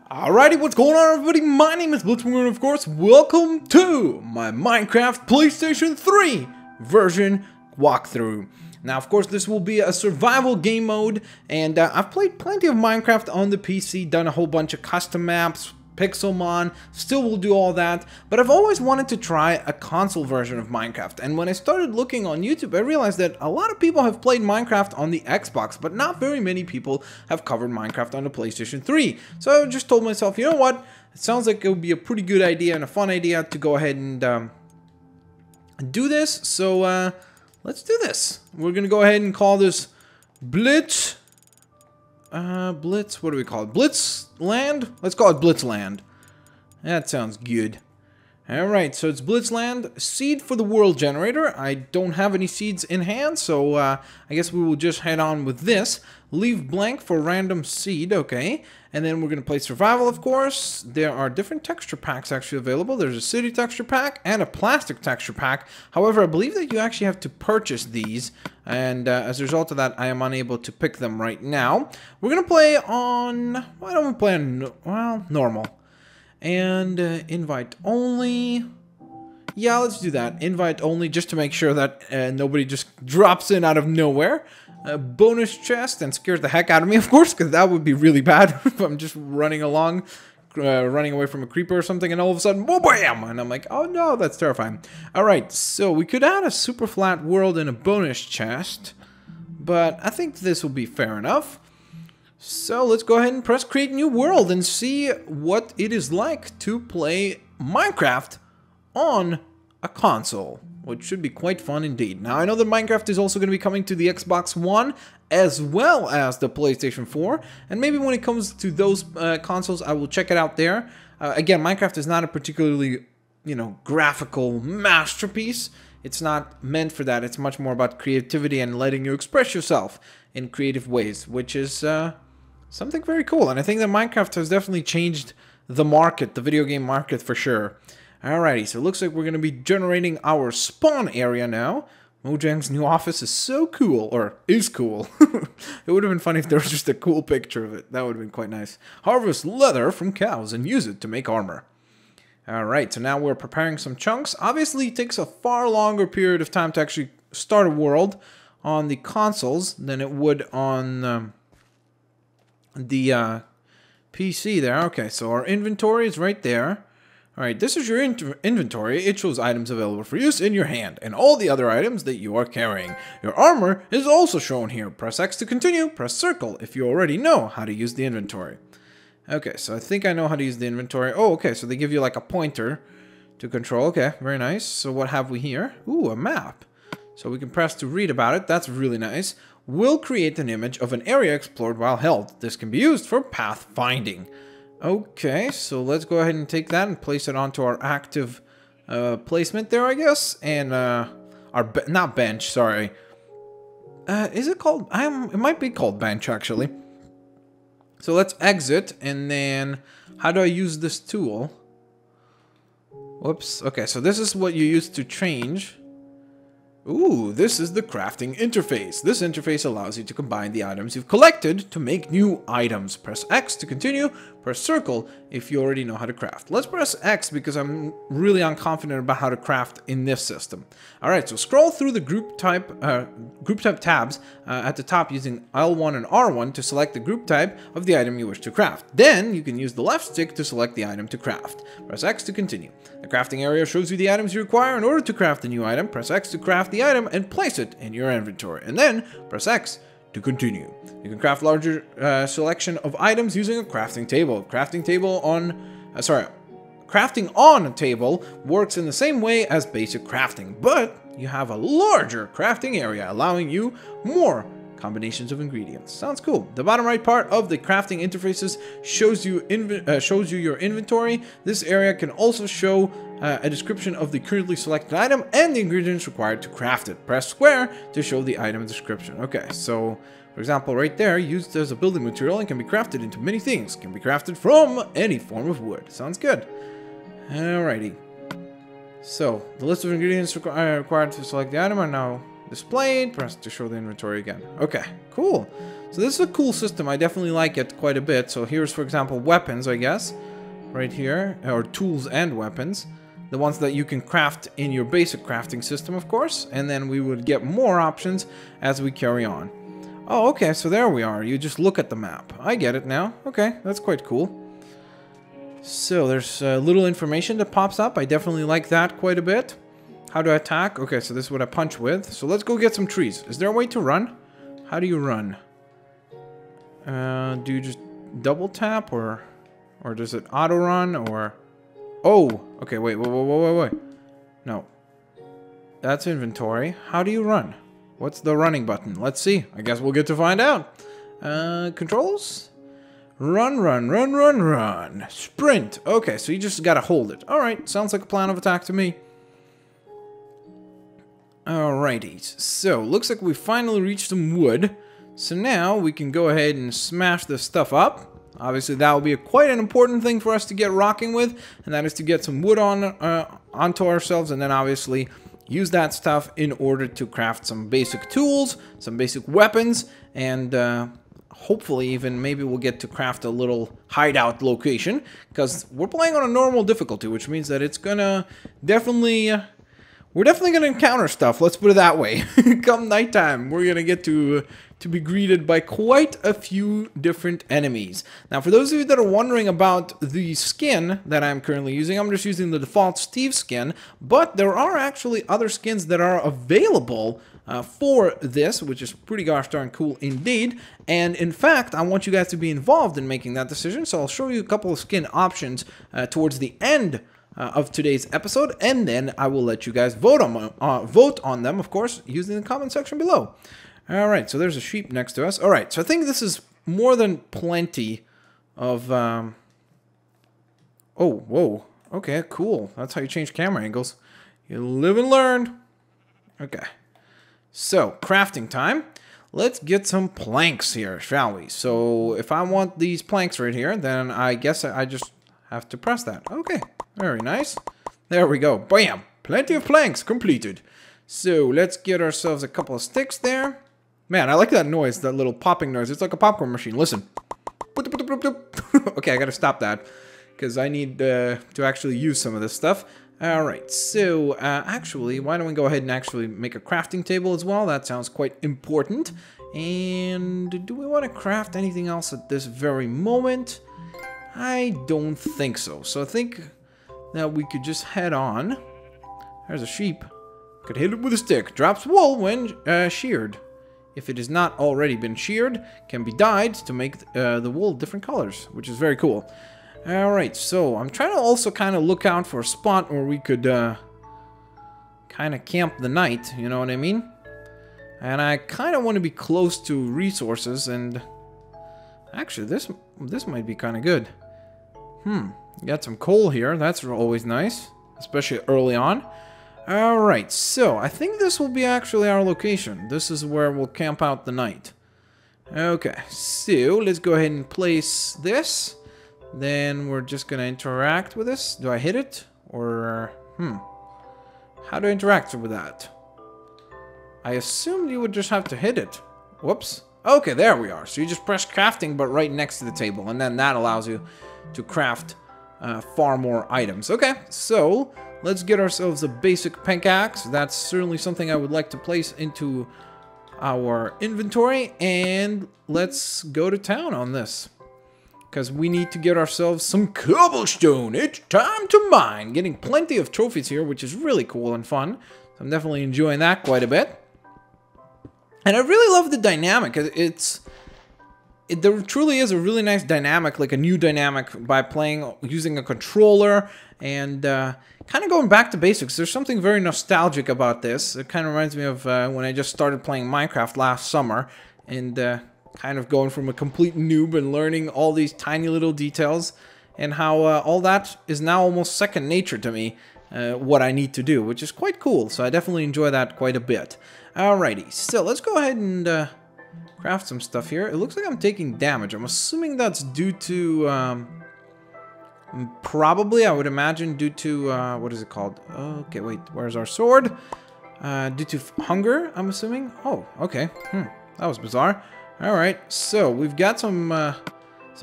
Alrighty, what's going on, everybody? My name is Blitzwinger, and of course, welcome to my Minecraft PlayStation 3 version walkthrough. Now, of course, this will be a survival game mode, and I've played plenty of Minecraft on the PC, done a whole bunch of custom maps, Pixelmon, still will do all that, but I've always wanted to try a console version of Minecraft, and when I started looking on YouTube, I realized that a lot of people have played Minecraft on the Xbox, but not very many people have covered Minecraft on the PlayStation 3. So I just told myself, you know what, it sounds like it would be a pretty good idea and a fun idea to go ahead and do this, so let's do this. We're gonna go ahead and call this Blitz, what do we call it? Blitzland? Let's call it Blitzland. That sounds good. Alright, so it's Blitzland. Seed for the world generator. I don't have any seeds in hand, so I guess we will just head on with this. Leave blank for random seed, okay. And then we're going to play survival, of course. There are different texture packs actually available. There's a city texture pack and a plastic texture pack. However, I believe that you actually have to purchase these. And as a result of that, I am unable to pick them right now. We're going to play on... Why don't we play on... Well, normal. And invite only. Yeah, let's do that. Invite only, just to make sure that nobody just drops in out of nowhere. Bonus chest and scares the heck out of me, of course, because that would be really bad if I'm just running along, running away from a creeper or something, and all of a sudden, boom, bam! And I'm like, oh no, that's terrifying. Alright, so we could add a super flat world and a bonus chest, but I think this will be fair enough. So let's go ahead and press create new world and see what it is like to play Minecraft on a console, which should be quite fun indeed. Now I know that Minecraft is also going to be coming to the Xbox One as well as the PlayStation 4, and maybe when it comes to those consoles I will check it out there. Again, Minecraft is not a particularly, graphical masterpiece. It's not meant for that. It's much more about creativity and letting you express yourself in creative ways, which is something very cool. And I think that Minecraft has definitely changed the market, the video game market for sure. Alrighty, so it looks like we're going to be generating our spawn area now. Mojang's new office is so cool, or is cool. It would have been funny if there was just a cool picture of it. That would have been quite nice. Harvest leather from cows and use it to make armor. Alright, so now we're preparing some chunks. Obviously, it takes a far longer period of time to actually start a world on the consoles than it would on the PC there. Okay, so our inventory is right there. Alright, this is your inventory. It shows items available for use in your hand and all the other items that you are carrying. Your armor is also shown here. Press X to continue. Press circle if you already know how to use the inventory. Okay, so I think I know how to use the inventory. Oh, okay, so they give you like a pointer to control. Okay, very nice. So what have we here? Ooh, a map. So we can press to read about it. That's really nice. We'll create an image of an area explored while held. This can be used for path finding. Okay, so let's go ahead and take that and place it onto our active placement there, I guess. And not bench, sorry. Is it called? It might be called bench, actually. So let's exit, and then how do I use this tool? Whoops. Okay, so this is what you use to change. Ooh, this is the crafting interface. This interface allows you to combine the items you've collected to make new items. Press X to continue. Press circle if you already know how to craft. Let's press X because I'm really unconfident about how to craft in this system. Alright, so scroll through the group type tabs at the top using L1 and R1 to select the group type of the item you wish to craft. Then you can use the left stick to select the item to craft. Press X to continue. The crafting area shows you the items you require in order to craft the new item. Press X to craft the item and place it in your inventory. And then press X to continue. You can craft larger selection of items using a crafting table. Crafting on a table works in the same way as basic crafting, but you have a larger crafting area, allowing you more combinations of ingredients. Sounds cool. The bottom right part of the crafting interfaces shows you your inventory. This area can also show a description of the currently selected item and the ingredients required to craft it. Press square to show the item description. Okay, so for example, right there, used as a building material and can be crafted into many things. Can be crafted from any form of wood. Sounds good. Alrighty. So the list of ingredients required to select the item are now displayed. Press to show the inventory again. Okay, cool. So this is a cool system. I definitely like it quite a bit. So here's, for example, weapons, I guess. Right here. Or tools and weapons. The ones that you can craft in your basic crafting system, of course. And then we would get more options as we carry on. Oh, okay. So there we are. You just look at the map. I get it now. Okay. That's quite cool. So there's little information that pops up. I definitely like that quite a bit. How to attack? Okay, so this is what I punch with. So let's go get some trees. Is there a way to run? How do you run? Do you just double tap or does it auto run or? Oh, okay. Wait. No, that's inventory. How do you run? What's the running button? Let's see. I guess we'll get to find out. Controls. Run. Sprint. Okay, so you just gotta hold it. Alright, sounds like a plan of attack to me. Alrighty, so looks like we finally reached some wood. So now we can go ahead and smash this stuff up. Obviously that will be quite an important thing for us to get rocking with. And that is to get some wood onto ourselves and then obviously use that stuff in order to craft some basic tools, some basic weapons, and hopefully even maybe we'll get to craft a little hideout location, because we're playing on a normal difficulty, which means that it's gonna definitely we're definitely gonna encounter stuff, let's put it that way. Come nighttime, we're gonna get to be greeted by quite a few different enemies. Now, for those of you that are wondering about the skin that I'm currently using, I'm just using the default Steve skin, but there are actually other skins that are available for this, which is pretty gosh darn cool indeed. And in fact, I want you guys to be involved in making that decision, so I'll show you a couple of skin options towards the end of today's episode, and then I will let you guys vote on them, of course, using the comment section below. Alright, so there's a sheep next to us. Alright, so I think this is more than plenty of... Oh, whoa. Okay, cool. That's how you change camera angles. You live and learn. Okay. So, crafting time. Let's get some planks here, shall we? So, if I want these planks right here, then I guess I just have to press that. Okay, very nice. There we go. Bam! Plenty of planks completed. So, let's get ourselves a couple of sticks there. Man, I like that noise, that little popping noise. It's like a popcorn machine. Listen. Okay, I gotta stop that, because I need to actually use some of this stuff. Alright, so actually, why don't we go ahead and actually make a crafting table as well? That sounds quite important. And do we want to craft anything else at this very moment? I don't think so. So I think that we could just head on. There's a sheep. Could hit it with a stick. Drops wool when sheared. If it has not already been sheared, can be dyed to make the wool different colors, which is very cool. Alright, so I'm trying to also kind of look out for a spot where we could kind of camp the night, you know what I mean? And I kind of want to be close to resources, and actually this might be kind of good. Got some coal here, that's always nice, especially early on. Alright, so I think this will be actually our location. This is where we'll camp out the night. Okay, so let's go ahead and place this. Then we're just gonna interact with this. Do I hit it? Or, how do I interact with that? I assumed you would just have to hit it. Whoops. Okay, there we are. So you just press crafting, but right next to the table. And then that allows you to craft far more items. Okay, so let's get ourselves a basic pickaxe. That's certainly something I would like to place into our inventory. And let's go to town on this, because we need to get ourselves some cobblestone. It's time to mine. Getting plenty of trophies here, which is really cool and fun. So I'm definitely enjoying that quite a bit. And I really love the dynamic. There truly is a really nice dynamic, like a new dynamic by playing using a controller and kind of going back to basics. There's something very nostalgic about this. It kind of reminds me of when I just started playing Minecraft last summer, and kind of going from a complete noob and learning all these tiny little details, and how all that is now almost second nature to me, what I need to do, which is quite cool. So I definitely enjoy that quite a bit. Alrighty, so let's go ahead and craft some stuff here. It looks like I'm taking damage. I'm assuming that's due to, probably, I would imagine, due to, what is it called? Okay, wait, where's our sword? Due to hunger, I'm assuming? Oh, okay. That was bizarre. Alright, so we've got some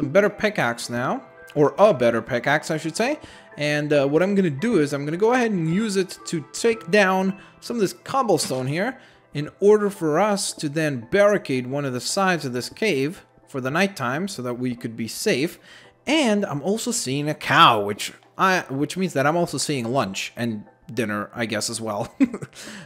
better pickaxe now. Or a better pickaxe, I should say. And what I'm going to do is I'm going to go ahead and use it to take down some of this cobblestone here in order for us to then barricade one of the sides of this cave for the nighttime so that we could be safe. And I'm also seeing a cow, which means that I'm also seeing lunch and dinner, I guess, as well.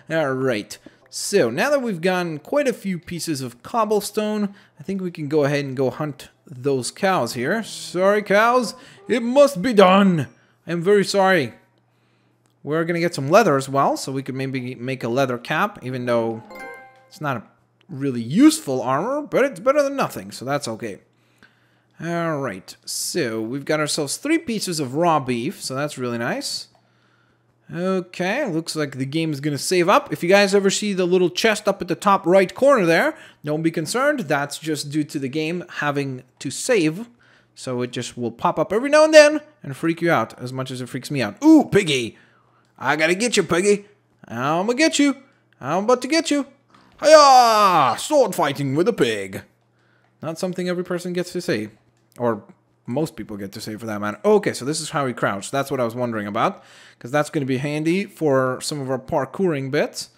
Alright, so now that we've gotten quite a few pieces of cobblestone, I think we can go ahead and go hunt those cows here. Sorry, cows, it must be done. I'm very sorry. We're gonna get some leather as well, so we could maybe make a leather cap, even though it's not a really useful armor, but it's better than nothing, so that's okay. Alright, so we've got ourselves 3 pieces of raw beef, so that's really nice. Okay, looks like the game is going to save up. If you guys ever see the little chest up at the top right corner there, don't be concerned. That's just due to the game having to save. So it just will pop up every now and then and freak you out as much as it freaks me out. Ooh, piggy! I gotta get you, piggy. I'm gonna get you. I'm about to get you. Hiya! Sword fighting with a pig. Not something every person gets to say. Or most people get to say for that matter. Okay, so this is how we crouch. That's what I was wondering about. Because that's going to be handy for some of our parkouring bits.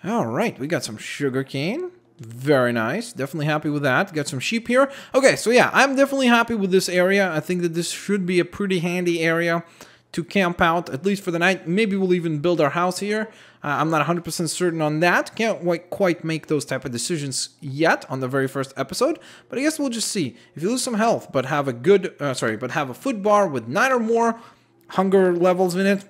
Alright, we got some sugar cane. Very nice. Definitely happy with that. Got some sheep here. Okay, so yeah, I'm definitely happy with this area. I think that this should be a pretty handy area to camp out, at least for the night. Maybe we'll even build our house here. I'm not 100% certain on that. Can't quite make those type of decisions yet on the very first episode. But I guess we'll just see. If you lose some health, but have a good, but have a food bar with 9 or more hunger levels in it,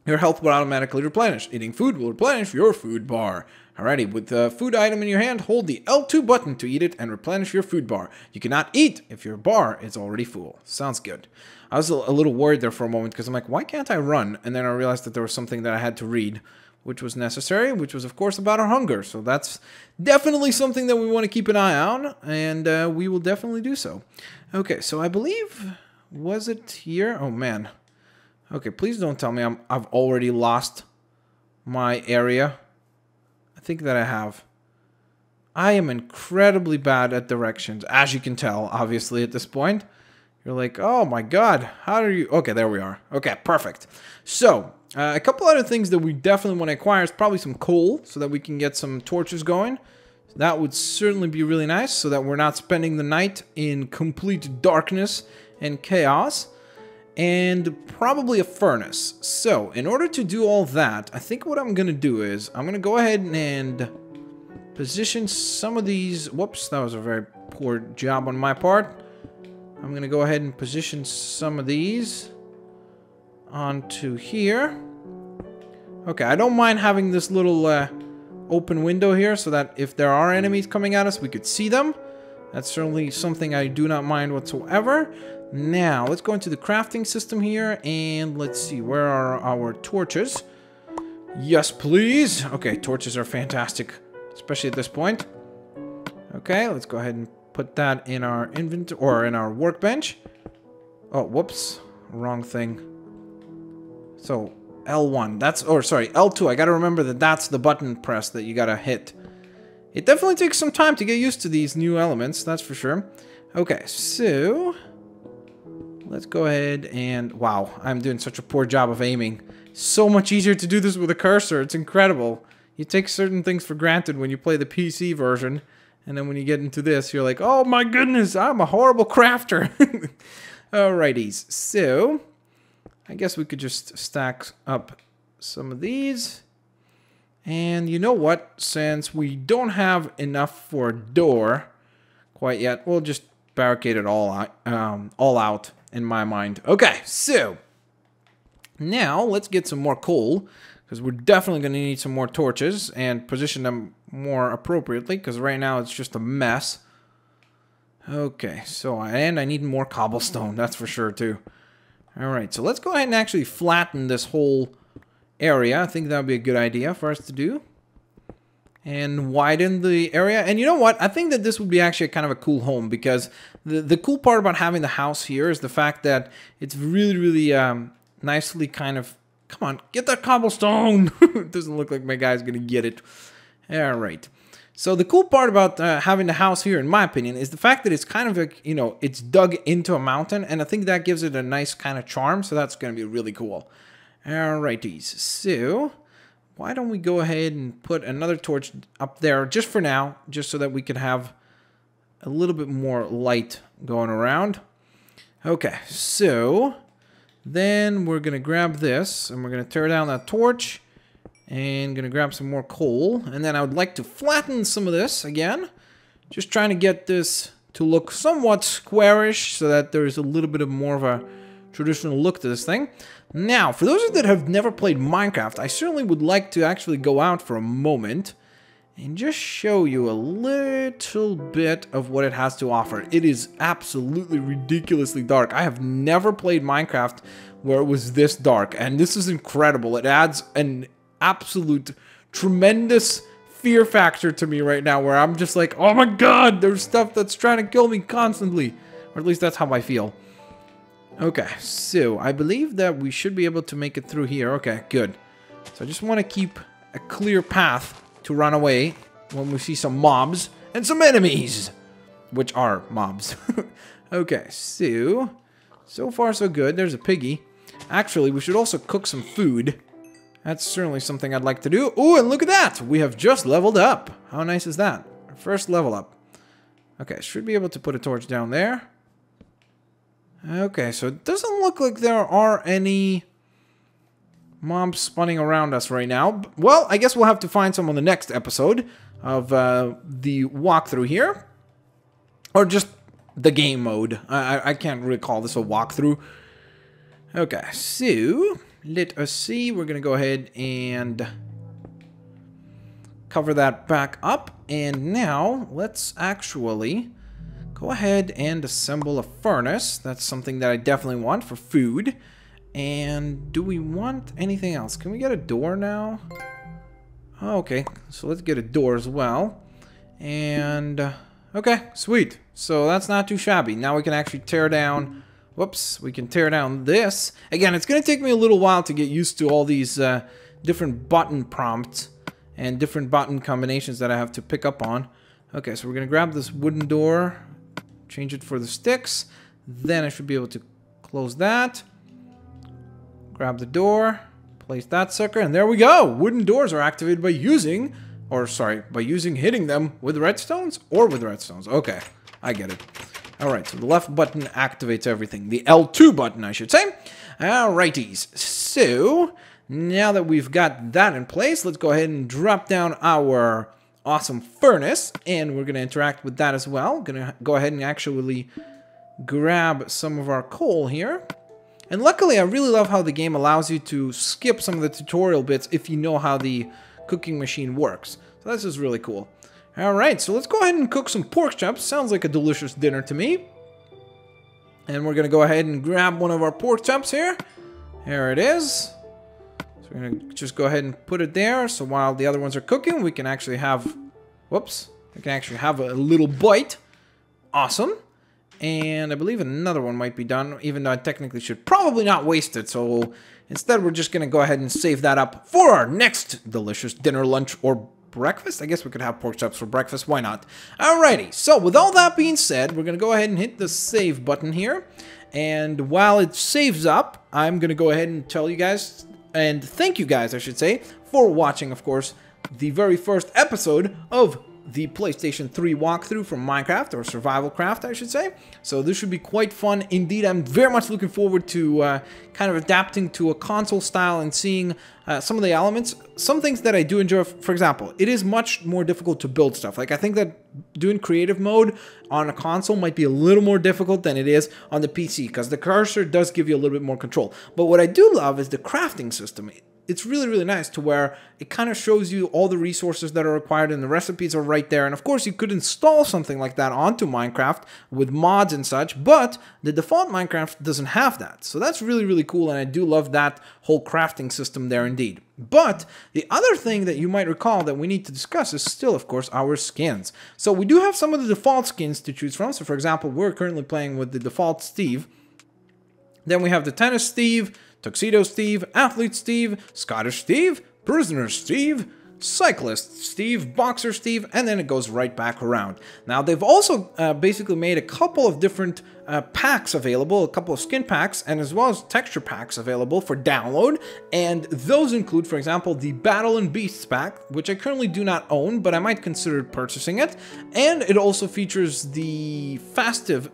your health will automatically replenish. Eating food will replenish your food bar. Alrighty, with the food item in your hand, hold the L2 button to eat it and replenish your food bar. You cannot eat if your bar is already full. Sounds good. I was a little worried there for a moment because I'm like, why can't I run? And then I realized that there was something that I had to read, which was necessary, which was, of course, about our hunger. So that's definitely something that we want to keep an eye on, and we will definitely do so. Okay, so I believe, was it here? Oh, man. Okay, please don't tell me I've already lost my area. I think that I have. I am incredibly bad at directions, as you can tell, obviously, at this point. You're like, oh my god, how do you... Okay, there we are. Okay, perfect. So, a couple other things that we definitely want to acquire is probably some coal, so that we can get some torches going. That would certainly be really nice, so that we're not spending the night in complete darkness and chaos. And probably a furnace. So, in order to do all that, I think what I'm going to do is, I'm going to go ahead and position some of these... Whoops, that was a very poor job on my part. I'm going to go ahead and position some of these onto here. Okay, I don't mind having this little open window here so that if there are enemies coming at us, we could see them. That's certainly something I do not mind whatsoever. Now, let's go into the crafting system here, and let's see, where are our torches? Yes, please! Okay, torches are fantastic, especially at this point. Okay, let's go ahead and put that in our inventory, or in our workbench. Oh, whoops, wrong thing. So, L1, that's, or sorry, L2, I gotta remember that that's the button press that you gotta hit. It definitely takes some time to get used to these new elements, that's for sure. Okay, so... let's go ahead and... Wow, I'm doing such a poor job of aiming. So much easier to do this with a cursor. It's incredible. You take certain things for granted when you play the PC version. And then when you get into this, you're like, oh my goodness, I'm a horrible crafter. Alrighties, so... I guess we could just stack up some of these. And you know what? Since we don't have enough for a door quite yet, we'll just barricade it all out. In my mind. Okay, so now let's get some more coal because we're definitely going to need some more torches and position them more appropriately because right now it's just a mess. Okay, so I need more cobblestone, that's for sure too. Alright, so let's go ahead and actually flatten this whole area. I think that would be a good idea for us to do. And widen the area. And you know what? I think that this would be actually kind of a cool home because the cool part about having the house here is the fact that it's really, really nicely kind of... Come on, get that cobblestone! It doesn't look like my guy's going to get it. Alright. So the cool part about having the house here, in my opinion, is the fact that it's kind of like, you know, it's dug into a mountain, and I think that gives it a nice kind of charm, so that's going to be really cool. Alrighties, so why don't we go ahead and put another torch up there just for now, just so that we can have a little bit more light going around. Okay, so then we're going to grab this, and we're going to tear down that torch. And gonna grab some more coal, and then I would like to flatten some of this again. Just trying to get this to look somewhat squarish so that there's a little bit of more of a traditional look to this thing. Now, for those of you that have never played Minecraft, I certainly would like to actually go out for a moment and just show you a little bit of what it has to offer. It is absolutely ridiculously dark. I have never played Minecraft where it was this dark, and this is incredible. It adds an absolute tremendous fear factor to me right now, where I'm just like, oh my god, there's stuff that's trying to kill me constantly, or at least that's how I feel. Okay, so I believe that we should be able to make it through here. Okay, good. So I just want to keep a clear path to run away when we see some mobs and some enemies, which are mobs. Okay, so far so good. There's a piggy. Actually, we should also cook some food. That's certainly something I'd like to do. Oh, and look at that! We have just leveled up. How nice is that? Our first level up. Okay, should be able to put a torch down there. Okay, so it doesn't look like there are any mobs spawning around us right now. Well, I guess we'll have to find some on the next episode of the walkthrough here. Or just the game mode. I can't really call this a walkthrough. Okay, so let us see. We're going to go ahead and cover that back up. And now let's actually go ahead and assemble a furnace. That's something that I definitely want for food. And do we want anything else? Can we get a door now? Oh, okay, so let's get a door as well. And okay, sweet. So that's not too shabby. Now we can actually tear down... Whoops, we can tear down this. Again, it's going to take me a little while to get used to all these different button prompts and different button combinations that I have to pick up on. Okay, so we're going to grab this wooden door, change it for the sticks. Then I should be able to close that. Grab the door, place that sucker, and there we go! Wooden doors are activated by using, hitting them with redstones or with redstones. Okay, I get it. Alright, so the left button activates everything. The L2 button, I should say. Alrighties, so now that we've got that in place, let's go ahead and drop down our awesome furnace, and we're going to interact with that as well. Going to go ahead and actually grab some of our coal here. And luckily, I really love how the game allows you to skip some of the tutorial bits if you know how the cooking machine works. So this is really cool. Alright, so let's go ahead and cook some pork chops. Sounds like a delicious dinner to me. And we're going to go ahead and grab one of our pork chops here. Here it is. So we're going to just go ahead and put it there. So while the other ones are cooking, we can actually have... Whoops. We can actually have a little bite. Awesome. And I believe another one might be done, even though I technically should probably not waste it. So instead, we're just going to go ahead and save that up for our next delicious dinner, lunch, or breakfast. I guess we could have pork chops for breakfast. Why not? Alrighty. So with all that being said, we're going to go ahead and hit the save button here. And while it saves up, I'm going to go ahead and tell you guys, and thank you guys, I should say, for watching, of course, the very first episode of the PlayStation 3 walkthrough from Minecraft, or Survival Craft, I should say. So this should be quite fun indeed. I'm very much looking forward to kind of adapting to a console style and seeing some of the elements. Some things that I do enjoy, for example, it is much more difficult to build stuff. Like, I think that doing creative mode on a console might be a little more difficult than it is on the PC, because the cursor does give you a little bit more control. But what I do love is the crafting system. It's really, really nice to where it kind of shows you all the resources that are required and the recipes are right there. And of course, you could install something like that onto Minecraft with mods and such, but the default Minecraft doesn't have that. So that's really, really cool, and I do love that whole crafting system there indeed. But the other thing that you might recall that we need to discuss is still, of course, our skins. So we do have some of the default skins to choose from. So for example, we're currently playing with the default Steve. Then we have the Tennis Steve, Tuxedo Steve, Athlete Steve, Scottish Steve, Prisoner Steve, Cyclist Steve, Boxer Steve, and then it goes right back around. Now, they've also basically made a couple of different packs available, a couple of skin packs, and as well as texture packs available for download, and those include, for example, the Battle and Beasts pack, which I currently do not own, but I might consider purchasing it, and it also features the festive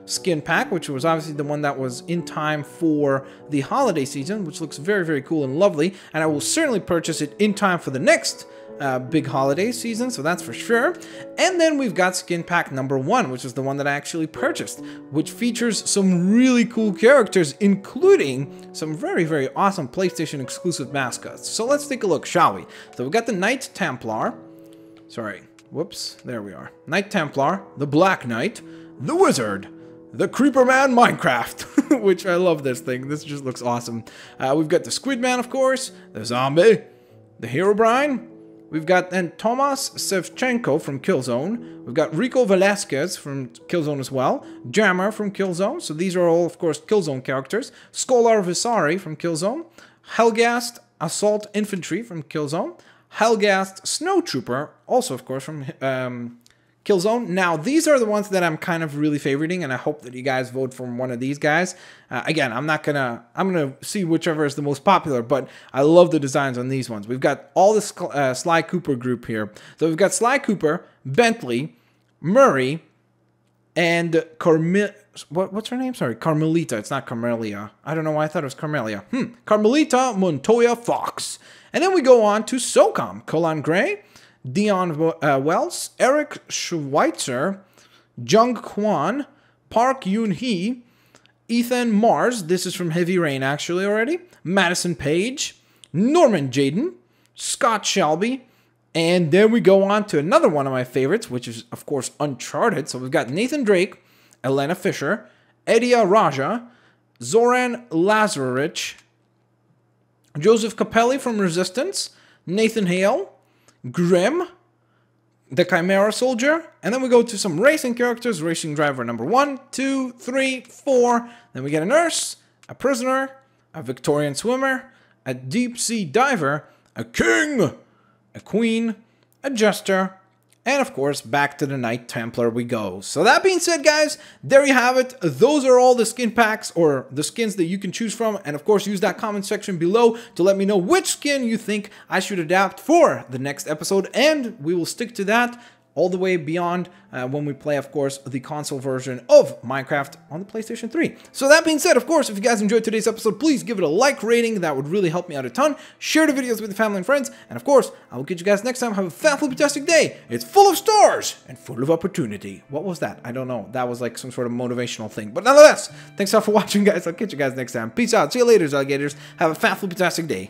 skin pack, which was obviously the one that was in time for the holiday season, which looks very, very cool and lovely, and I will certainly purchase it in time for the next big holiday season, so that's for sure. And then we've got skin pack number 1, which is the one that I actually purchased, which features some really cool characters, including some very, very awesome PlayStation exclusive mascots. So let's take a look, shall we? So we've got the Knight Templar, there we are. Knight Templar, the Black Knight, the Wizard, the Creeper Man Minecraft, which I love this thing. This just looks awesome. We've got the Squid Man, of course, the Zombie, the Herobrine. We've got then Tomas Sevchenko from Killzone. We've got Rico Velasquez from Killzone as well. Jammer from Killzone. So these are all, of course, Killzone characters. Scholar Visari from Killzone. Helgast Assault Infantry from Killzone. Helgast Snowtrooper, also, of course, from Killzone. Now, these are the ones that I'm kind of really favoriting, and I hope that you guys vote for one of these guys. Again, I'm gonna see whichever is the most popular, but I love the designs on these ones. We've got all the Sly Cooper group here. So we've got Sly Cooper, Bentley, Murray, and what's her name? Sorry, Carmelita. It's not Carmelia. I don't know why I thought it was Carmelia. Carmelita Montoya Fox. And then we go on to SOCOM, Colin Gray, Dion Wells, Eric Schweitzer, Jung Kwan, Park Yoon-hee, Ethan Mars, this is from Heavy Rain actually already, Madison Page, Norman Jaden, Scott Shelby, and then we go on to another one of my favorites, which is, of course, Uncharted. So we've got Nathan Drake, Elena Fisher, Edia Raja, Zoran Lazarevich, Joseph Capelli from Resistance, Nathan Hale, Grim, the Chimera Soldier, and then we go to some racing characters. Racing driver number 1, 2, 3, 4. Then we get a nurse, a prisoner, a Victorian swimmer, a deep sea diver, a king, a queen, a jester, and of course, back to the Knight Templar we go. So that being said, guys, there you have it. Those are all the skin packs, or the skins that you can choose from. And of course, use that comment section below to let me know which skin you think I should adapt for the next episode. And we will stick to that all the way beyond when we play, of course, the console version of Minecraft on the PlayStation 3. So that being said, of course, if you guys enjoyed today's episode, please give it a like rating. That would really help me out a ton. Share the videos with your family and friends. And of course, I will catch you guys next time. Have a fantastic day. It's full of stars and full of opportunity. What was that? I don't know. That was like some sort of motivational thing. But nonetheless, thanks all for watching, guys. I'll catch you guys next time. Peace out. See you later, alligators. Have a fantastic day.